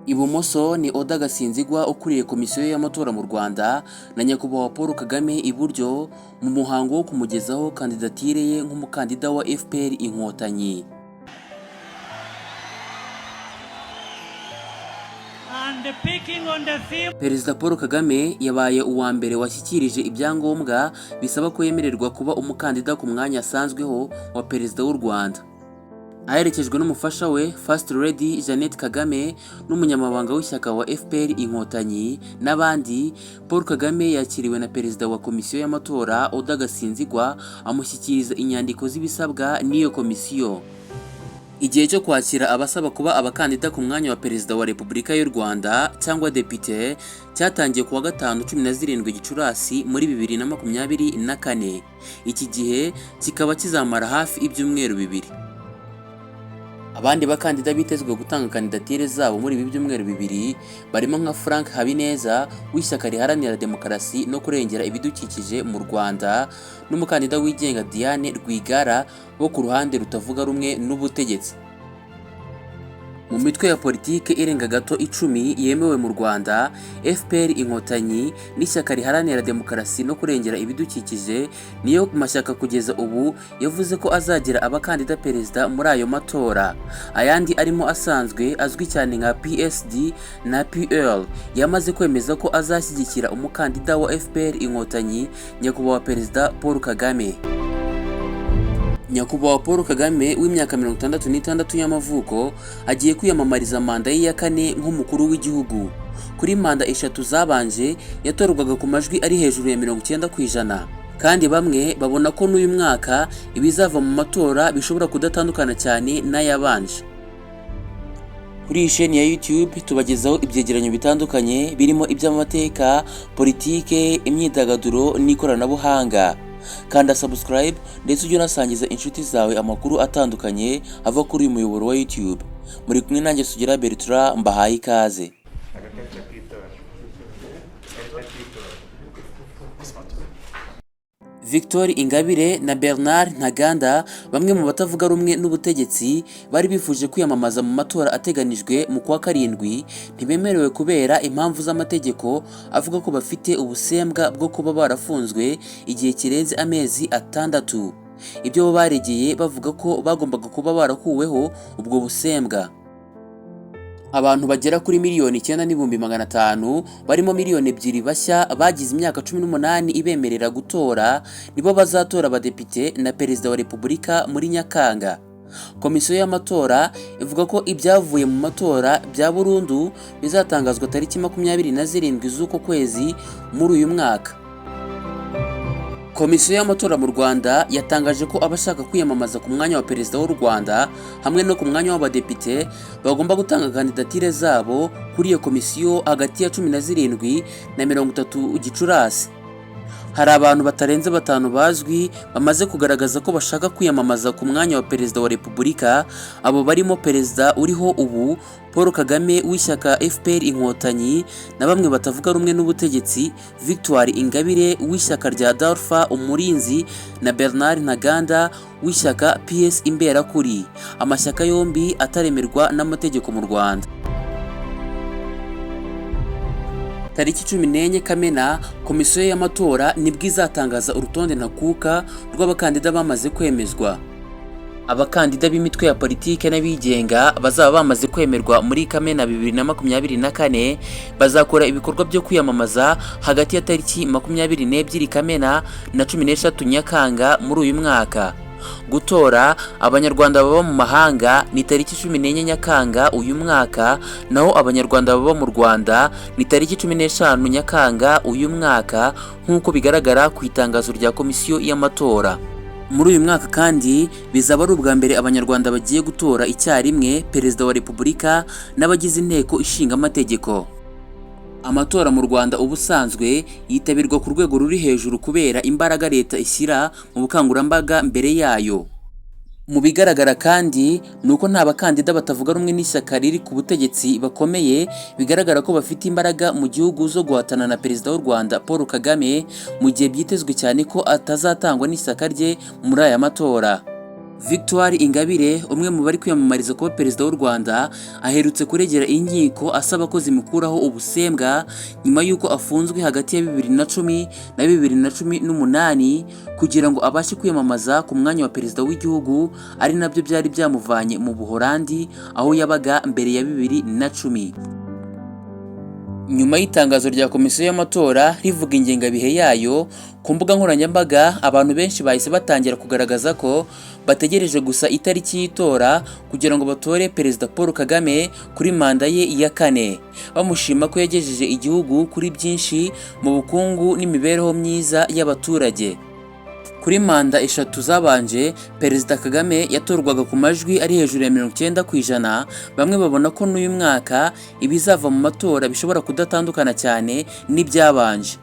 Ibumoso ni Oda Gasinzigwa ukuriye komisiyo y'amatora mu Rwanda na nyakubahwa Paul Kagame iburyo mu muhango wo kumugezaho kandidatire ye nk'umukandida wa FPR Inkotanyi. Perezida Paul Kagame yabaye uwa mbere washyikirije ibyangombwa bisaba ko yemererwa kuba umukandida ku mwanya asanzweho wa perezida w'u Rwanda. Aherekejwe n'umufasha we First Lady Jeannette Kagame n'umunyamabanga w'ishyaka wa FPR Inkotanyi n'abandi, Paul Kagame yakiriwe na perezida wa komisiyo y'amatora Oda Gasinzigwa amushyikiriza inyandiko z'ibisabwa n'iyo komisiyo. Igihe cyo kwakira abasaba kuba abakandida ku mwanya wa perezida wa Repubulika y'u Rwanda cyangwa depite cyatangiye kuwa gatanu 17 Gicurasi muri 2024. Iki gihe kikaba kizamara hafi ibyumweru bibiri. Abandi bakandida bitezwe gutanga kandidatire zabo muri ibi byumweru bibiri barimo nka Frank Habineza w'ishyaka riharanira demokarasi no kurengera ibidukikije mu Rwanda n'umukandida wigenga Diane Rwigara wo ku ruhande rutavuga rumwe n'ubutegetsi. Mu mitwe ya politike irenga gato 10 yemewe mu Rwanda, FPR Inkotanyi n'ishyaka riharanira demokarasi no kurengera ibidukikije niyo mashyaka kugeza ubu yavuze ko azagira abakandida perezida muri ayo matora. Ayandi arimo asanzwe azwi cyane nka PSD na PL yamaze kwemeza ko azashyigikira umukandida wa FPR Inkotanyi nyakubahwa perezida Paul Kagame. Nyakubahwa Paul Kagame w'imyaka 66 y'amavuko agiye kwiyamamariza manda ye ya kane nk'umukuru w'igihugu. Kuri manda eshatu zabanje yatorwaga ku majwi ari hejuru ya 90%, kandi bamwe babona ko n'uyu mwaka ibizava mu matora bishobora kudatandukana cyane n'ayabanje. Kuri iyi chaîne ya YouTube tubagezaho ibyegeranyo bitandukanye birimo iby'amateka, politike, imyidagaduro n'ikoranabuhanga. Kanda subscribe ndetse ujye unasangiza inshuti zawe amakuru atandukanye ava kuri uyu muyoboro wa YouTube. Muri kumwe nanjye Sugira Bertrand, mbahaye ikaze. Victoire Ingabire na Bernard Ntaganda, bamwe mu batavuga rumwe n'ubutegetsi bari bifuje kwiyamamaza mu matora ateganijwe mu kwa karindwi, ntibemerewe kubera impamvu z'amategeko avuga ko bafite ubusembwa bwo kuba barafunzwe igihe kirenze amezi 6. Ibyo baregeye bavuga ko bagombaga kuba barakuweho ubwo busembwa. Abantu bagera kuri 9,500,000 barimo 2,000,000 bashya bagize imyaka 18 ibemerera gutora nibo bazatora abadepite na perezida wa Repubulika muri Nyakanga. Komisiyo y'amatora ivuga ko ibyavuye mu matora bya burundu bizatangazwa tariki 27 z'uko kwezi muri uyu mwaka. Komisiyo y'amatora mu Rwanda yatangaje ko abashaka kwiyamamaza ku mwanya wa perezida w'u Rwanda hamwe no ku mwanya w'abadepite bagomba gutanga kandidatire zabo kuri iyo komisiyo hagati ya 17 na 30 Gicurasi. Hari abantu batarenze 5 bazwi bamaze kugaragaza ko bashaka kwiyamamaza ku mwanya wa perezida wa Repubulika. Abo barimo perezida uriho ubu Paul Kagame w'ishyaka FPR Inkotanyi na bamwe batavuga rumwe n'ubutegetsi Victoire Ingabire w'ishyaka rya Dalpha Umurinzi na Bernard Ntaganda w'ishyaka PS Imberakuri, amashyaka yombi ataremerwa n'amategeko mu Rwanda. Tariki 14 Kamena, komisiyo y'amatora nibwo izatangaza urutonde ntakuka rw'abakandida bamaze kwemezwa. Abakandida b'imitwe ya politike n'abigenga bazaba bamaze kwemerwa muri Kamena 2024 bazakora ibikorwa byo kwiyamamaza hagati ya tariki 22 Kamena na 13 Nyakanga muri uyu mwaka. Gutora abanyarwanda baba mu mahanga ni tariki 14 Nyakanga uyu mwaka, naho abanyarwanda baba mu Rwanda ni tariki 15 Nyakanga uyu mwaka nk'uko bigaragara ku itangazo rya komisiyo y'amatora. Muri uyu mwaka kandi bizaba ari ubwa mbere abanyarwanda bagiye gutora icyarimwe perezida wa Repubulika n'abagize inteko ishinga amategeko. Amatora mu Rwanda ubusanzwe yitabirwa ku rwego ruri hejuru kubera imbaraga leta ishyira mu bukangurambaga mbere yayo. Mu bigaragara kandi nuko nta bakandida batavuga rumwe n'ishyaka riri ku butegetsi bakomeye bigaragara ko bafite imbaraga mu gihugu zo guhatana na perezida w'u Rwanda Paul Kagame, mu gihe byitezwe cyane ko atazatangwa n'ishyaka rye muri aya matora. Victoire Ingabire, umwe mu bari kwiyamamariza kuba perezida w'u Rwanda, aherutse kuregera inkiko asaba ko zimukuraho ubusembwa nyuma y'uko afunzwe hagati ya 2010 na 2018 kugira ngo abashe kwiyamamaza ku mwanya wa perezida w'igihugu, ari nabyo byari byamuvanye mu Buholandi aho yabaga mbere ya 2010. Nyuma y'itangazo rya komisiyo y'amatora rivuga ingengabihe yayo ku mbuga nkoranyambaga, abantu benshi bahise batangira kugaragaza ko bategereje gusa itariki y'itora kugira ngo batore Perezida Paul Kagame kuri manda ye ya 4, bamushima ko yagejeje igihugu kuri byinshi mu bukungu n'imibereho myiza y'abaturage. Kuri manda 3 zabanje, Perezida Kagame yatorwaga ku majwi ari hejuru ya 90%. Bamwe babona ko n'uyu mwaka ibizava mu matora bishobora kudatandukana cyane n'ibyabanje.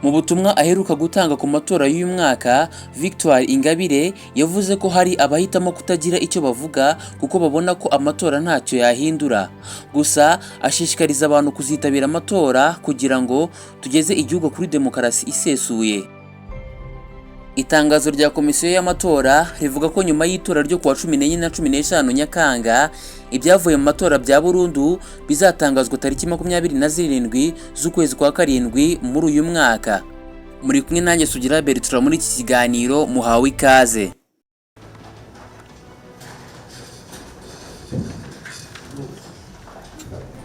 Mu butumwa aheruka gutanga ku matora y'uyu mwaka, Victoire Ingabire yavuze ko hari abahitamo kutagira icyo bavuga kuko babona ko amatora ntacyo yahindura. Gusa ashishikariza abantu kuzitabira amatora kugira ngo tugeze igihugu kuri demokarasi isesuye. Itangazo rya komisiyo y'amatora rivuga ko nyuma y'itora ryo kuwa 14 na 15 Nyakanga, ibyavuye mu matora bya burundu bizatangazwa tariki 27 z'ukwezi kwa 7 muri uyu mwaka. Muri kumwe nanjye Sugira Bertrand muri iki kiganiro, muhawe ikaze.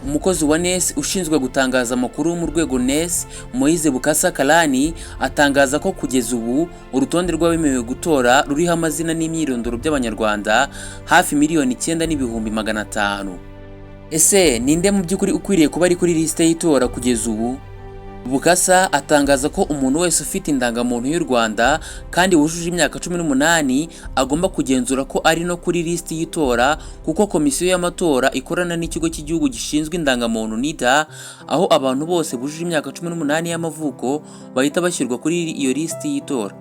Umukozi wa NES ushinzwe gutangaza amakuru mu rwego NES, Moise Bukasa Kalani, atangaza ko kugeza ubu urutonde rw'abemerewe gutora ruriho amazina n'imyirondoro by'Abanyarwanda hafi 9,500,000. Ese ninde mu by'ukuri ukwiriye kuba ari kuri liste y'itora kugeza ubu? Bukasa atangaza ko umuntu wese ufite indangamuntu y'u Rwanda kandi wujuje imyaka 18 agomba kugenzura ko ari no kuri liste y'itora, kuko komisiyo y'amatora ikorana n'ikigo cy'igihugu gishinzwe indangamuntu NIDA, aho abantu bose bujuje imyaka 18 y'amavuko bahita bashyirwa kuri iyo liste y'itora.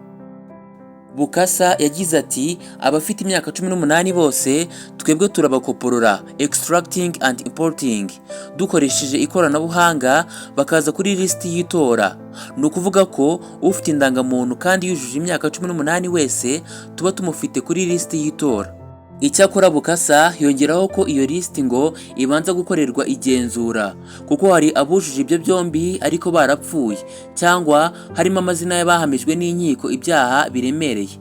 Bukasa yagize ati, abafite imyaka 18 bose twebwe turabakoporora extracting and importing dukoresheje ikoranabuhanga bakaza kuri liste y'itora. Ni ukuvuga ko ufite indangamuntu kandi yujuje imyaka 18 wese tuba tumufite kuri liste y'itora. Icyakora Bukasa yongeraho ko iyo liste ngo ibanza gukorerwa igenzura, kuko hari abujuje ibyo byombi ariko barapfuye cyangwa harimo amazina y'abahamijwe n'inkiko ibyaha biremereye.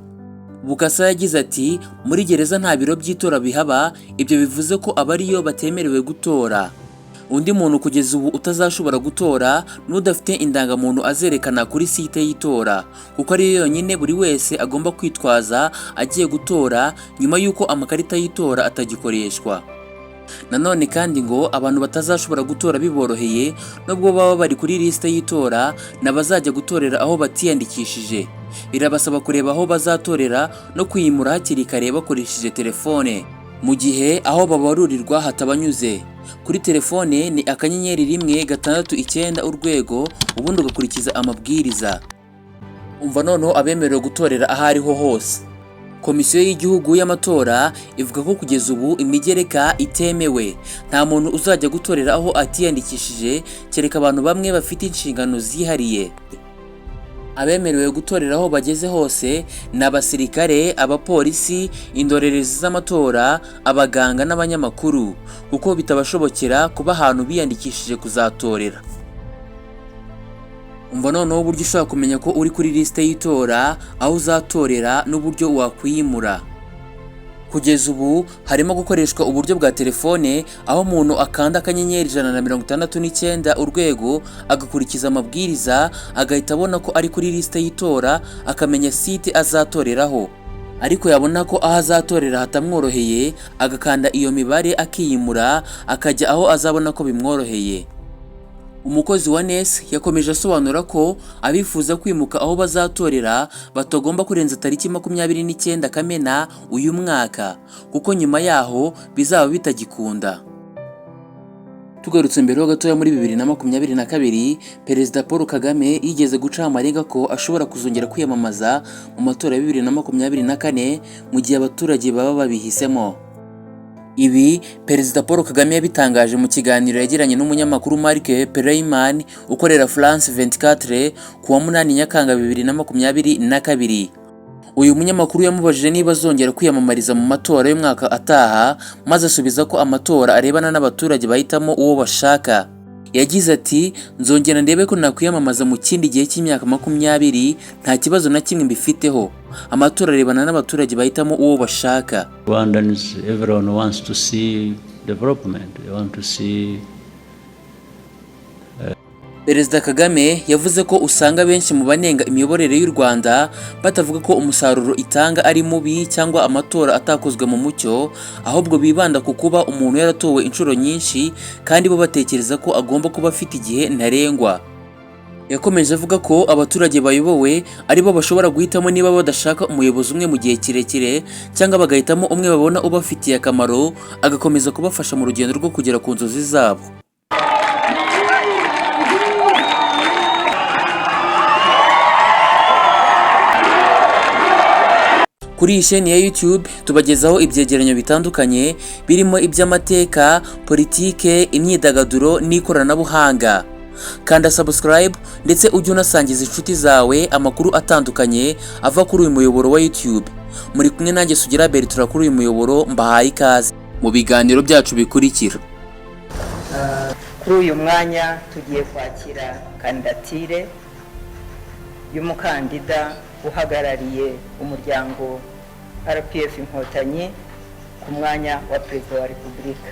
Bukasa yagize ati, muri gereza nta biro by'itora bihaba, ibyo bivuze ko abariyo batemerewe gutora. Undi muntu kugeza ubu utazashobora gutora n'udafite indangamuntu azerekana kuri site y'itora, kuko ari yonyine buri wese agomba kwitwaza agiye gutora nyuma y'uko amakarita y'itora atagikoreshwa. Nanone kandi ngo abantu batazashobora gutora biboroheye nubwo baba bari kuri liste y'itora n'abazajya gutorera aho batiyandikishije, birabasaba kureba aho bazatorera no kwiyimura hakiri kare bakoresheje telefone, mu gihe aho babarurirwa hatabanyuze. Kuri telefone ni *169 urwego, ubundi ugakurikiza amabwiriza. Umva noneho abemerewe gutorera aho ariho hose. Komisiyo y'igihugu y'amatora ivuga ko kugeza ubu imigereka itemewe. Nta muntu uzajya gutorera aho atiyandikishije kereka abantu bamwe bafite inshingano zihariye. Abemerewe gutorera aho bageze hose ni abasirikare, abapolisi, indorerezi z'amatora, abaganga n'abanyamakuru, kuko bitabashobokera kuba ahantu biyandikishije kuzatorera. Umva noneho uburyo ushobora kumenya ko uri kuri liste y'itora, aho uzatorera n'uburyo wakwiyimura. Kugeza ubu harimo gukoreshwa uburyo bwa telefone, aho umuntu akanda *169 urwego agakurikiza amabwiriza, agahita abona ko ari kuri liste y'itora, akamenya site azatoreraho. Ariko yabona ko aho azatorera hatamworoheye, agakanda iyo mibare akiyimura, akajya aho azabona ko bimworoheye. Umukozi wa NES yakomeje asobanura ko abifuza kwimuka aho bazatorera batagomba kurenza tariki 29 Kamena uyu mwaka, kuko nyuma yaho bizaba bitagikunda. Tugarutse mbere ho gatoya muri 2022, Perezida Paul Kagame yigeze guca amarenga ko ashobora kuzongera kwiyamamaza mu matora ya 2024 mu gihe abaturage baba babihisemo. Ibi Perezida Paul Kagame yabitangaje mu kiganiro yagiranye n'umunyamakuru Marc Pereyman ukorera France 24 kuwa 8 Nyakanga 2022. Uyu munyamakuru yamubajije niba azongera kwiyamamariza mu matora y'umwaka ataha, maze asubiza ko amatora arebana n'abaturage bahitamo uwo bashaka. Yagize ati, nzongera ndebe ko nakwiyamamaza mu kindi gihe cy'imyaka 20, nta kibazo na kimwe mbifiteho. Amatora arebana n'abaturage bahitamo uwo bashaka. Rwandans, everyone wants to see development. They want to see Perezida Kagame yavuze ko usanga benshi mu banenga imiyoborere y'u Rwanda batavuga ko umusaruro itanga ari mubi cyangwa amatora atakozwe mu mucyo, ahubwo bibanda ku kuba umuntu yaratowe inshuro nyinshi kandi bo batekereza ko agomba kuba afite igihe ntarengwa. Yakomeje avuga ko abaturage bayobowe ari bo bashobora guhitamo niba badashaka umuyobozi umwe mu gihe kirekire cyangwa bagahitamo umwe babona ubafitiye akamaro agakomeza kubafasha mu rugendo rwo kugera ku nzozi zabo. Kuri iyi chaîne ya YouTube tubagezaho ibyegeranyo bitandukanye birimo iby'amateka, politike, imyidagaduro n'ikoranabuhanga. Kanda subscribe ndetse ujye unasangiza inshuti zawe amakuru atandukanye ava kuri uyu muyoboro wa YouTube. Muri kumwe nanjye Sugira Bertrand kuri uyu muyoboro, mbahaye ikaze mu biganiro byacu bikurikira. Kuri uyu mwanya tugiye kwakira kandidatire y'umukandida uhagarariye umuryango RPF Inkotanyi ku mwanya wa Perezida wa Repubulika.